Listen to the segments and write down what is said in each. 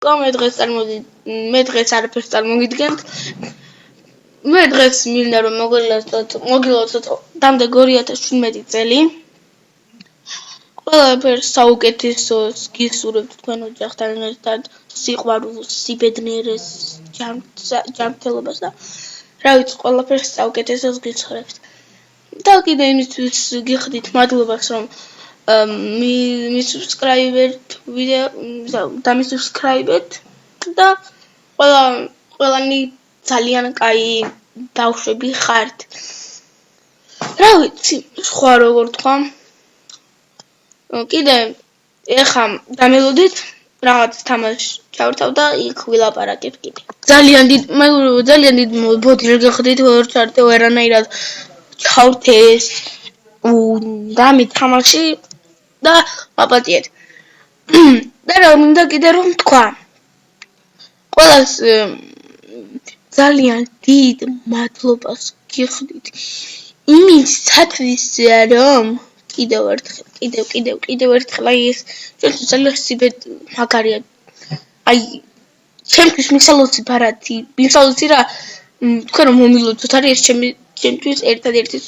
თქვა, მე დღეს არაფერს წარმოგიდგენთ. მე დღეს მინდა რომ მოგილოცოთ დამდეგ 2017 წელი. ყველაფერს საუკეთესოს გისურვებთ თქვენ ოჯახთან ერთად, სიყვარულს, სიბედნიერეს, ჯანმრთელობას და რა ვიცი, ყველაფერს საუკეთესოს გიცხრებთ. და კიდე იმისთვის გიხდით მადლობას რომ მისუბსკრაიბებთ და ყველანი ძალიან კაი ბავშვები ხართ. რა ვიცი, სხვა როგორ თქვა. კიდე ეხა დამელოდით რაღაც თამაში ჩავრთავ და იქ ვილაპარაკებ კიდე. ძალიან დიდ ბოდიშს გიხდით ვერანაირად ჩავრთეს და მე თამაში და მაპატიეთ. და რა მინდა კიდე რომ თქვა. ყველას ძალიან დიდ მადლობას გიხდით იმისათვის რომ კიდევ ერთხელ აი ეს ჩვენთვის ძალიან მაგარია. აი ჩემთვის მისალოცი რა თქვენ რომ მომილოცოთ არის ჩემთვის ერთადერთი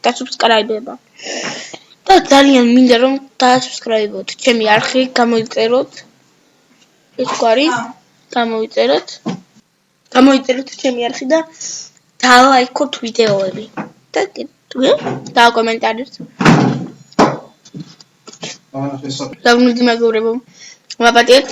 დასუბსკრაიბება. და ძალიან მინდა რომ დაასუბსკრაიბოთ ჩემი არხი, გამოიწეროთ ეს გვარი, გამოიწეროთ ჩემი არხი და დაალაიქოთ ვიდეოები და დააკომენტარეთ. დაგმირდი მეგობრებო, მაპატიეთ.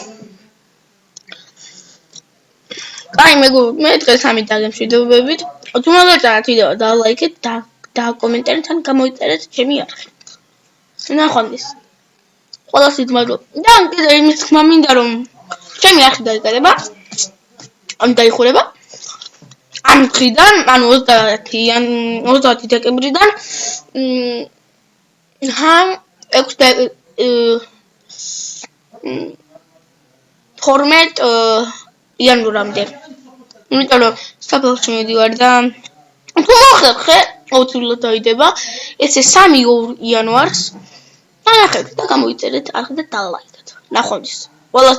აი მე დღეს ამით დაგემშვიდობებით. თუ მოგეწონათ ვიდეო დაალაიქეთ და დააკომენტარეთ ან გამოიწერეთ ჩემი არხი. ნახვამდის. ყველას დიდ მადლობა. და კიდე იმის თქმა მინდა რომ ჩემი არხი დაიკარება. დაიხურება. ამ დღიდან, ანუ 30 დეკემბრიდან 12 იანვრამდე. იმიტომ რომ საფეხში მივიდივარ და თუ მოხდეთ ხე აუცილებლად დაიდება. ესე 3 იანვარს ნახეთ და გამოიწერეთ არხი და დალაიქეთ. ნახვამდის. ყველას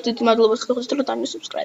დიდი მადლობა გიხდით რომ დამისუბსკრაიბეთ.